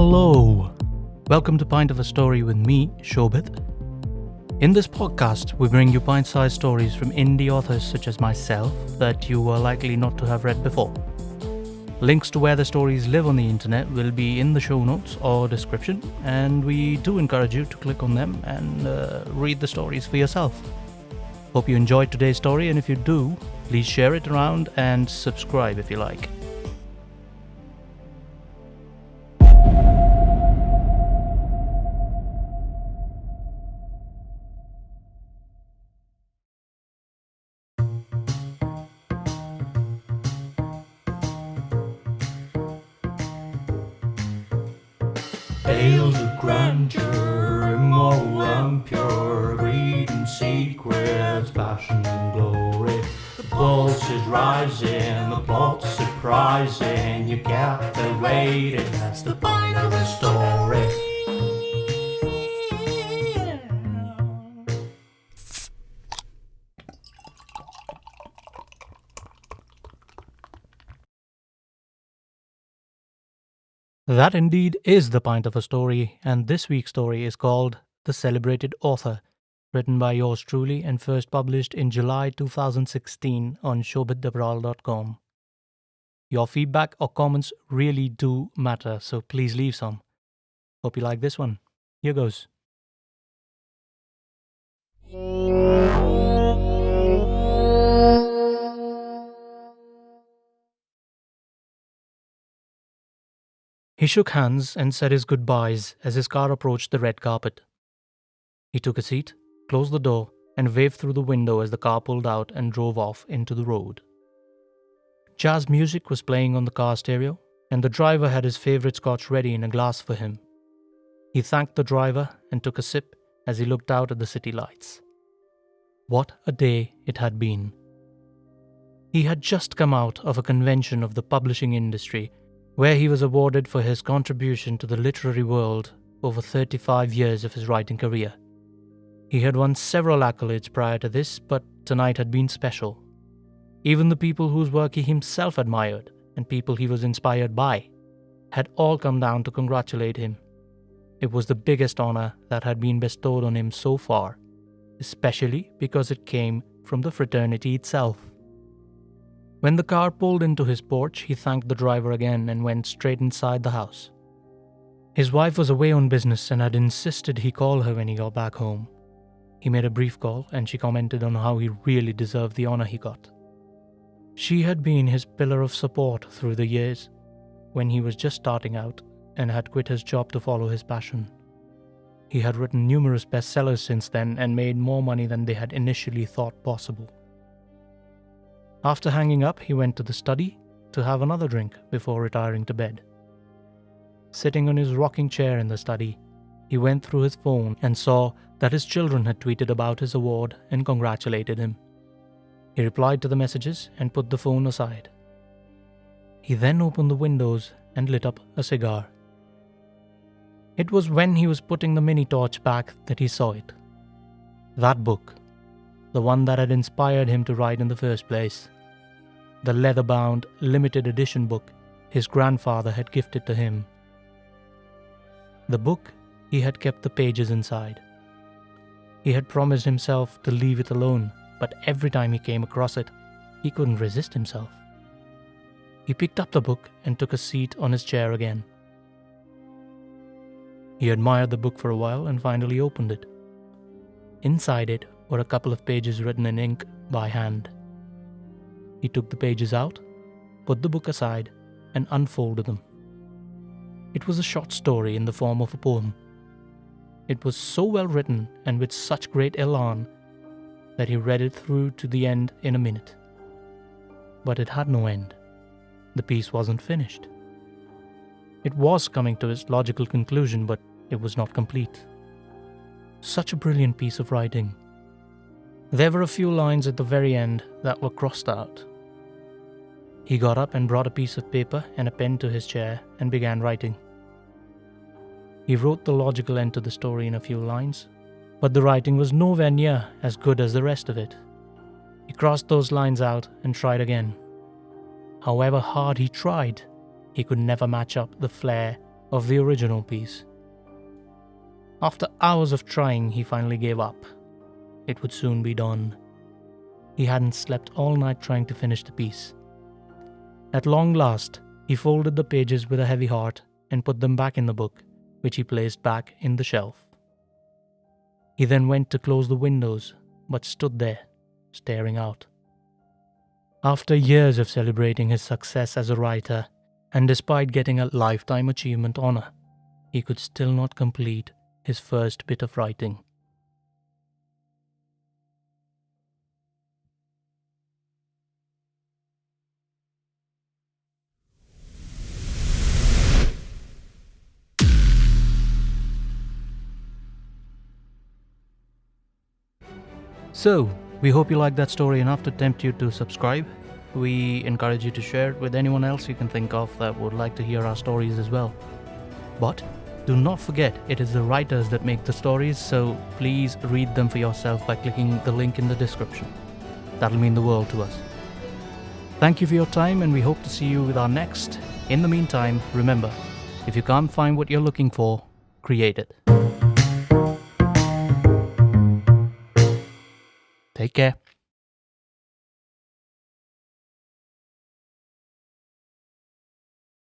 Hello! Welcome to Pint of a Story with me, Shobit. In this podcast, we bring you pint-sized stories from indie authors such as myself that you are likely not to have read before. Links to where the stories live on the internet will be in the show notes or description, and we do encourage you to click on them and read the stories for yourself. Hope you enjoyed today's story, and if you do, please share it around and subscribe if you like. Tales of grandeur, immoral and pure, greed and secrets, passion and glory. The pulse is rising, the plot's surprising. You captivated, that's the point of the story. That indeed is the pint of a story, and this week's story is called The Celebrated Author, written by yours truly and first published in July 2016 on shobitdebral.com. Your feedback or comments really do matter, so please leave some. Hope you like this one. Here goes. He shook hands and said his goodbyes as his car approached the red carpet. He took a seat, closed the door, and waved through the window as the car pulled out and drove off into the road. Jazz music was playing on the car stereo, and the driver had his favorite scotch ready in a glass for him. He thanked the driver and took a sip as he looked out at the city lights. What a day it had been. He had just come out of a convention of the publishing industry where he was awarded for his contribution to the literary world over 35 years of his writing career. He had won several accolades prior to this, but tonight had been special. Even the people whose work he himself admired and people he was inspired by had all come down to congratulate him. It was the biggest honor that had been bestowed on him so far, especially because it came from the fraternity itself. When the car pulled into his porch, he thanked the driver again and went straight inside the house. His wife was away on business and had insisted he call her when he got back home. He made a brief call and she commented on how he really deserved the honor he got. She had been his pillar of support through the years when he was just starting out and had quit his job to follow his passion. He had written numerous bestsellers since then and made more money than they had initially thought possible. After hanging up, he went to the study to have another drink before retiring to bed. Sitting on his rocking chair in the study, he went through his phone and saw that his children had tweeted about his award and congratulated him. He replied to the messages and put the phone aside. He then opened the windows and lit up a cigar. It was when he was putting the mini torch back that he saw it. That book, the one that had inspired him to write in the first place. The leather-bound, limited edition book his grandfather had gifted to him. The book, he had kept the pages inside. He had promised himself to leave it alone, but every time he came across it, he couldn't resist himself. He picked up the book and took a seat on his chair again. He admired the book for a while and finally opened it. Inside it were a couple of pages written in ink by hand. He took the pages out, put the book aside, and unfolded them. It was a short story in the form of a poem. It was so well written and with such great elan that he read it through to the end in a minute. But it had no end. The piece wasn't finished. It was coming to its logical conclusion, but it was not complete. Such a brilliant piece of writing. There were a few lines at the very end that were crossed out. He got up and brought a piece of paper and a pen to his chair and began writing. He wrote the logical end to the story in a few lines, but the writing was nowhere near as good as the rest of it. He crossed those lines out and tried again. However hard he tried, he could never match up the flair of the original piece. After hours of trying, he finally gave up. It would soon be dawn. He hadn't slept all night trying to finish the piece. At long last, he folded the pages with a heavy heart and put them back in the book, which he placed back in the shelf. He then went to close the windows, but stood there, staring out. After years of celebrating his success as a writer, and despite getting a Lifetime Achievement honor, he could still not complete his first bit of writing. So, we hope you liked that story enough to tempt you to subscribe. We encourage you to share it with anyone else you can think of that would like to hear our stories as well. But do not forget, it is the writers that make the stories, so please read them for yourself by clicking the link in the description. That'll mean the world to us. Thank you for your time, and we hope to see you with our next. In the meantime, remember, if you can't find what you're looking for, create it. Take care.